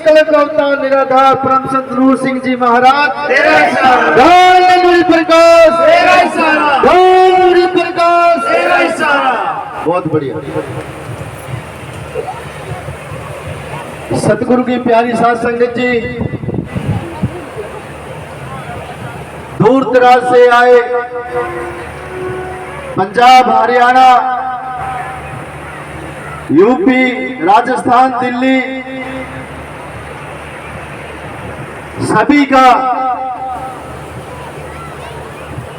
निष्कलंक अवतार निराधार परम संत नूर सिंह जी महाराज तेरा इशारा, धन नूरी प्रकाश, तेरा इशारा, धन नूरी प्रकाश। तेरा इशारा। बहुत बढ़िया। सतगुरु की प्यारी साध संगत जी, दूर दराज से आए, पंजाब, हरियाणा, यूपी, राजस्थान, दिल्ली, सभी का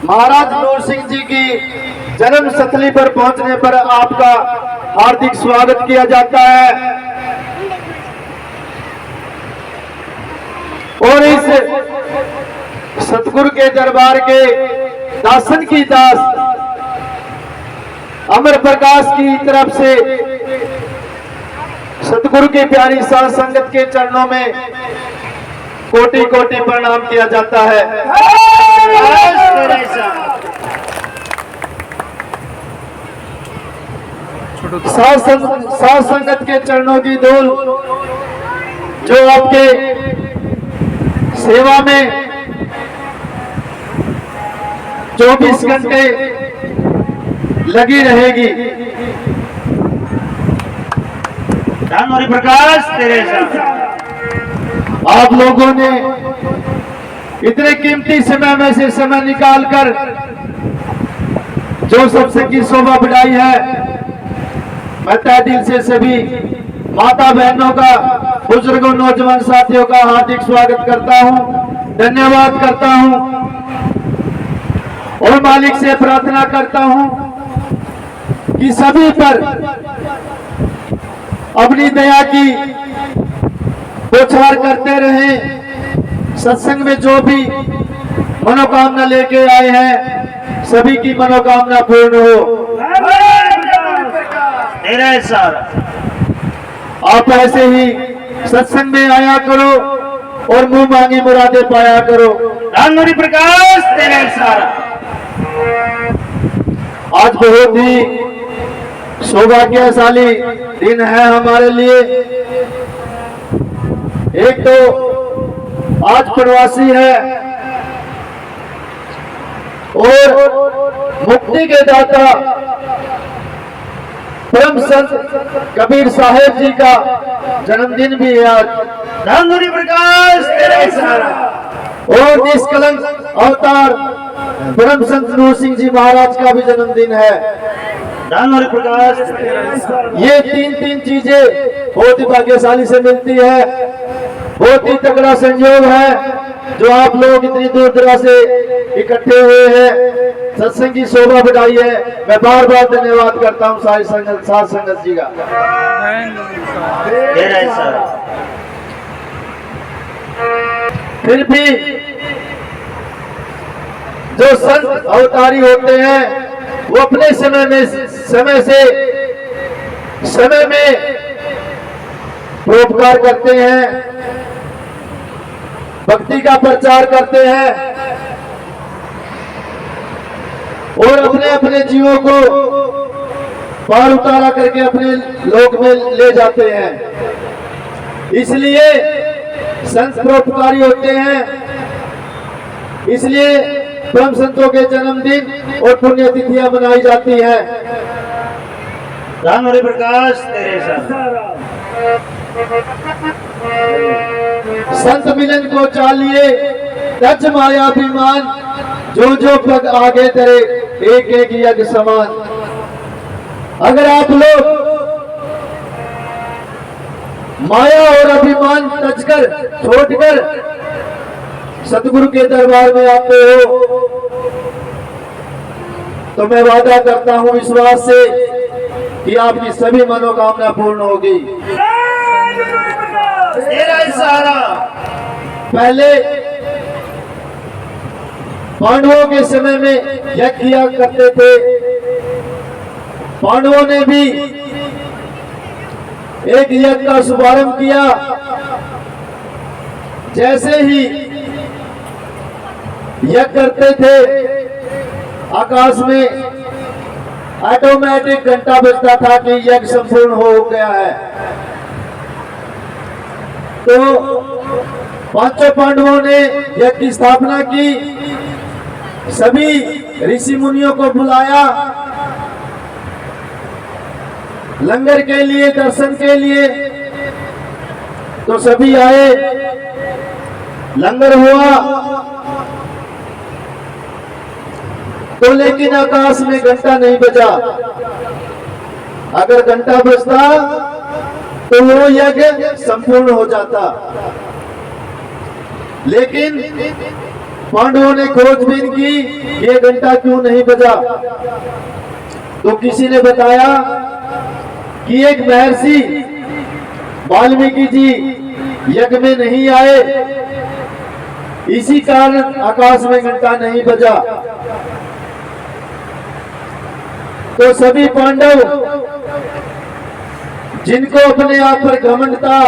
महाराज नूर सिंह जी की जन्म स्थली पर पहुंचने पर आपका हार्दिक स्वागत किया जाता है। और इस सतगुरु के दरबार के दासन की दास अमर प्रकाश की तरफ से सतगुरु की प्यारी साध संगत के चरणों में कोटि कोटि प्रणाम किया जाता है। साध संगत के चरणों की धूल जो आपके सेवा में 24 घंटे लगी रहेगी। धन प्रकाश, तेरे इशारा। आप लोगों ने इतने कीमती समय में से समय निकालकर जो सबसे की शोभा बढ़ाई है, मैं तहे दिल से सभी माता बहनों का, बुजुर्गों, नौजवान साथियों का हार्दिक स्वागत करता हूं, धन्यवाद करता हूं और मालिक से प्रार्थना करता हूं कि सभी पर अपनी दया की बौछार करते रहें। सत्संग में जो भी मनोकामना लेके आए हैं, सभी की मनोकामना पूर्ण हो। तेरा इशारा। आप ऐसे ही सत्संग में आया करो और मुंह मांगी मुरादे पाया करो। धन प्रकाश, तेरा इशारा। आज बहुत ही सौभाग्यशाली दिन है हमारे लिए। एक तो आज प्रवासी है और मुक्ति के दाता परम संत कबीर साहेब जी का जन्मदिन भी है आज। धन प्रकाश, तेरा इशारा। और निष्कलंक अवतार परम संत नूर सिंह जी महाराज का भी जन्मदिन है। धन प्रकाश, तेरा इशारा। ये तीन चीजें बहुत ही भाग्यशाली से मिलती है। बहुत ही तगड़ा संयोग है जो आप लोग इतनी दूर दराज से इकट्ठे हुए हैं, सत्संग की शोभा बढ़ाई है। मैं बार बार धन्यवाद करता हूँ सारी संगत, साध संगत जी का। तेरा इशारा। फिर भी जो संत अवतारी होते हैं वो अपने समय में परोपकार करते हैं, भक्ति का प्रचार करते हैं और अपने अपने जीवों को पार उतारा करके अपने लोक में ले जाते हैं। इसलिए संत परोपकारी होते हैं। इसलिए परम संतों के जन्मदिन और पुण्यतिथियां मनाई जाती हैं। धन प्रकाश, तेरे इशारा। संत मिलन को चालिए तज मायाभिमान, जो पग आगे तेरे एक एक यज्ञ समान। अगर आप लोग माया और अभिमान तजकर छोड़कर सतगुरु के दरबार में आते हो तो मैं वादा करता हूं विश्वास से कि आपकी सभी मनोकामना पूर्ण होगी। तेरा इशारा। पहले पांडवों के समय में यज्ञ किया करते थे। पांडवों ने भी एक यज्ञ का शुभारंभ किया। जैसे ही यज्ञ करते थे, आकाश में ऑटोमेटिक घंटा बजता था कि यज्ञ संपूर्ण हो गया है। तो पांचों पांडवों ने यज्ञ की स्थापना की, सभी ऋषि मुनियों को बुलाया लंगर के लिए, दर्शन के लिए। तो सभी आए, लंगर हुआ। तो लेकिन आकाश में घंटा नहीं बजा। अगर घंटा बजता तो वो यज्ञ संपूर्ण हो जाता। लेकिन पांडवों ने खोजबीन की, ये घंटा क्यों नहीं बजा। तो किसी ने बताया कि एक महर्षि वाल्मीकि जी यज्ञ में नहीं आए, इसी कारण आकाश में घंटा नहीं बजा। तो सभी पांडव जिनको अपने आप पर घमंड था,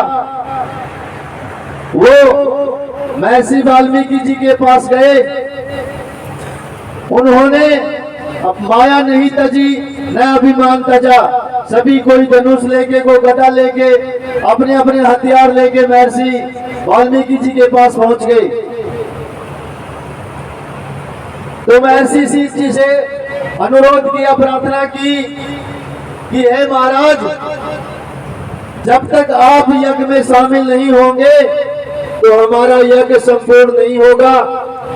वो महर्षि वाल्मीकि जी के पास गए। उन्होंने अब माया नहीं तजी, न अभिमान तजा। सभी कोई धनुष लेके, कोई गदा लेके, अपने अपने हथियार लेके महर्षि वाल्मीकि जी के पास पहुंच गए। तो महर्षि शीश जी से अनुरोध किया, प्रार्थना की कि हे महाराज, जब तक आप यज्ञ में शामिल नहीं होंगे तो हमारा यज्ञ संपूर्ण नहीं होगा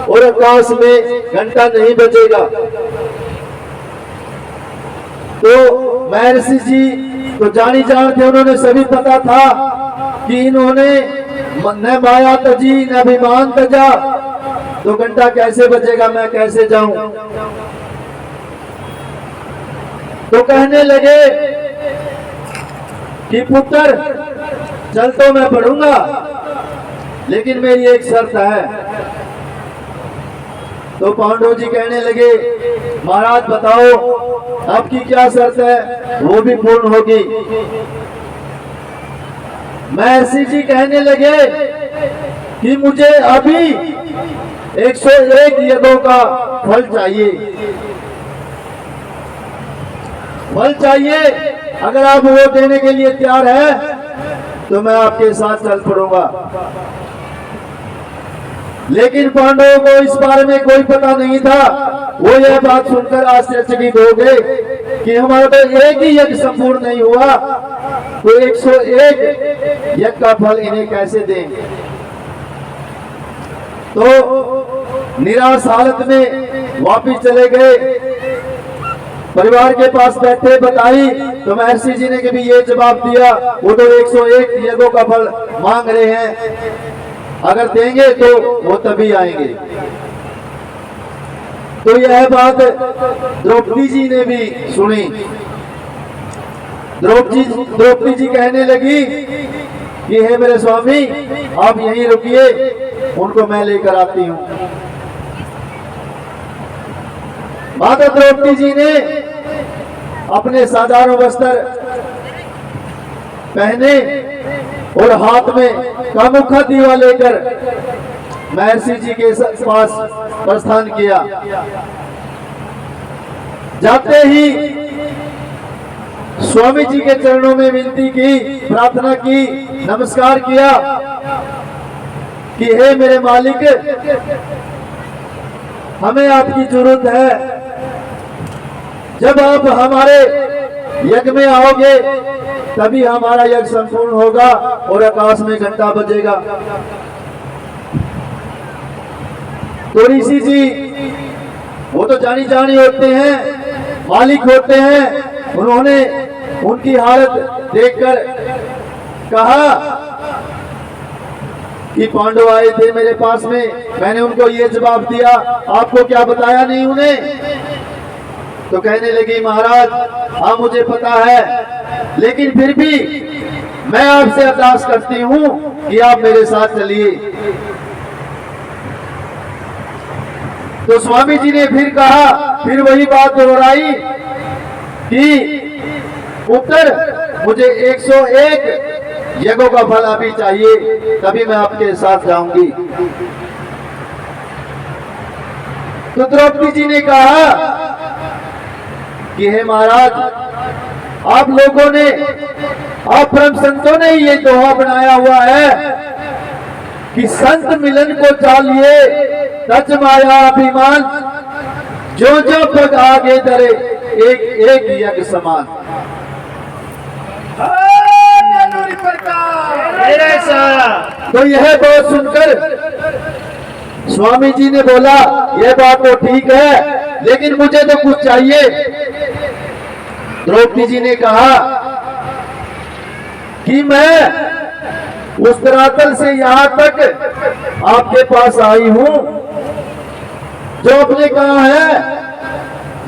और आकाश में घंटा नहीं बजेगा। तो महर्षि जी तो जानी जान थे, उन्होंने सभी पता था कि इन्होंने न माया तजी न अभिमान तजा, तो घंटा कैसे बजेगा, मैं कैसे जाऊं। तो कहने लगे कि पुत्र चल तो मैं पढ़ूंगा, लेकिन मेरी एक शर्त है। तो पांडव जी कहने लगे, महाराज बताओ आपकी क्या शर्त है, वो भी पूर्ण होगी। महर्षि जी कहने लगे कि मुझे अभी 101 यज्ञों का फल चाहिए, फल चाहिए। अगर आप वो देने के लिए तैयार है तो मैं आपके साथ चल पड़ूंगा। लेकिन पांडवों को इस बारे में कोई पता नहीं था। वो यह बात सुनकर आश्चर्यचकित हो गए कि हमारा तो एक ही यज्ञ संपूर्ण नहीं हुआ, तो 101 यज्ञ का फल इन्हें कैसे देंगे। तो निराश हालत में वापिस चले गए, परिवार के पास बैठे, बताई तो महर्षि जी ने भी ये जवाब दिया, वो तो 101 यज्ञों का फल मांग रहे हैं, अगर देंगे तो वो तभी आएंगे। तो यह बात द्रौपदी जी ने भी सुनी। द्रौपदी जी कहने लगी कि हे मेरे स्वामी, आप यहीं रुकिए, उनको मैं लेकर आती हूं। माता द्रौपदी जी ने अपने साधारण वस्त्र पहने और हाथ में कामुखा दीवा लेकर महर्षि जी के पास प्रस्थान किया। जाते ही स्वामी जी के चरणों में विनती की, प्रार्थना की, नमस्कार किया कि हे मेरे मालिक, हमें आपकी जरूरत है। जब आप हमारे यज्ञ में आओगे तभी हमारा यज्ञ संपूर्ण होगा और आकाश में घंटा बजेगा। तो ऋषि जी वो तो जानी जानी होते हैं, मालिक होते हैं। उन्होंने उनकी हालत देखकर कहा कि पांडव आए थे मेरे पास में, मैंने उनको ये जवाब दिया, आपको क्या बताया नहीं उन्हें। तो कहने लगी, महाराज हाँ मुझे पता है, लेकिन फिर भी मैं आपसे अरदास करती हूं कि आप मेरे साथ चलिए। तो स्वामी जी ने फिर कहा, फिर वही बात दोहराई कि पुत्र मुझे 101 यज्ञों का फल अभी चाहिए, तभी मैं आपके साथ जाऊंगी। तो द्रौपदी जी ने कहा कि हे महाराज, आप लोगों ने, आप परम संतों ने ये दोहा बनाया हुआ है कि संत मिलन को चालिए तज माया अभिमान, जो जो पग आगे धरे एक एक यज्ञ समान। तेरा सारा। तो यह बात सुनकर स्वामी जी ने बोला, यह बात तो ठीक है, लेकिन मुझे तो कुछ चाहिए। द्रौपदी जी ने कहा कि मैं उस धरातल से यहां तक आपके पास आई हूं, जो आपने कहा है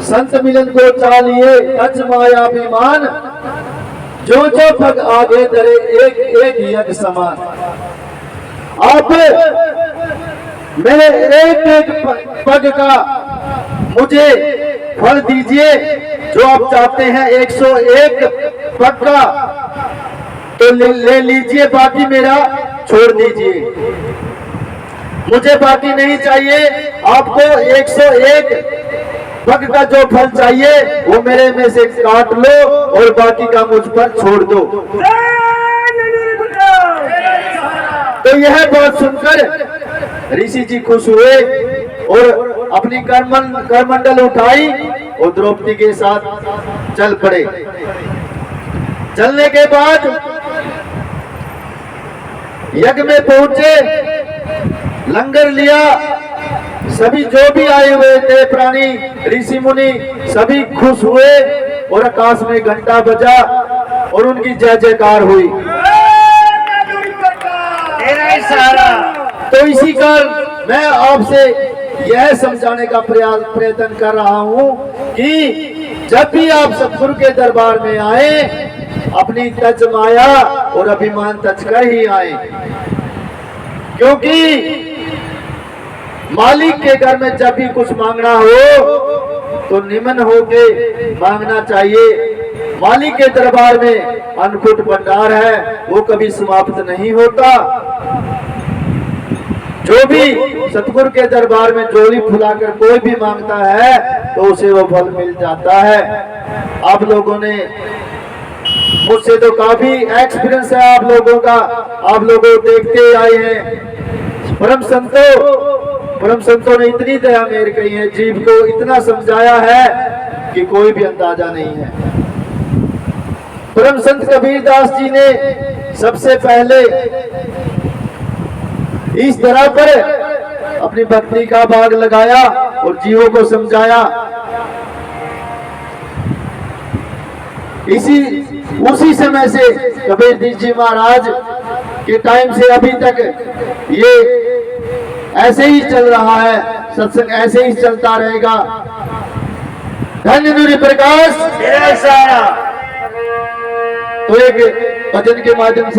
संत मिलन को चालिए तज माया अभिमान, जो जो पग आगे धरे एक एक यज्ञ समान। आप मेरे एक एक पग का मुझे फल दीजिए, जो आप चाहते हैं 101 पग का तो ले लीजिए, बाकी मेरा छोड़ दीजिए। मुझे बाकी नहीं चाहिए, आपको 101 पग का जो फल चाहिए वो मेरे में से काट लो और बाकी का मुझ पर छोड़ दो। तो यह बात सुनकर ऋषि जी खुश हुए और अपनी करमंडल उठाई और द्रौपदी के साथ चल पड़े। चलने के बाद यज्ञ में पहुंचे, लंगर लिया, सभी जो भी आए हुए थे प्राणी ऋषि मुनि सभी खुश हुए और आकाश में घंटा बजा और उनकी जय जयकार हुई। तो इसी कारण मैं आपसे यह समझाने का प्रयत्न कर रहा हूं कि जब भी आप सतगुरु के दरबार में आए, अपनी तज माया और अभिमान तज कर ही आए, क्योंकि मालिक के घर में जब भी कुछ मांगना हो तो निमन होके मांगना चाहिए। मालिक के दरबार में अनखुट भंडार है, वो कभी समाप्त नहीं होता। जो भी सतगुरु के दरबार में झोली फुलाकर कोई भी मांगता है तो उसे वो फल मिल जाता है। आप लोगों ने मुझसे तो काफी एक्सपीरियंस है आप लोगों का, आप लोगों देखते आए हैं। परम संतों ने इतनी दया मेर कही है, जीव को इतना समझाया है कि कोई भी अंदाजा नहीं है। परम संत कबीरदास जी ने सबसे पहले इस तरह पर अपनी भक्ति का भाग लगाया और जीवों को समझाया। उसी समय से कबीर जी महाराज के टाइम से अभी तक ये ऐसे ही चल रहा है, सत्संग ऐसे ही चलता रहेगा। धन्य नूरी प्रकाश। तो एक भजन के माध्यम से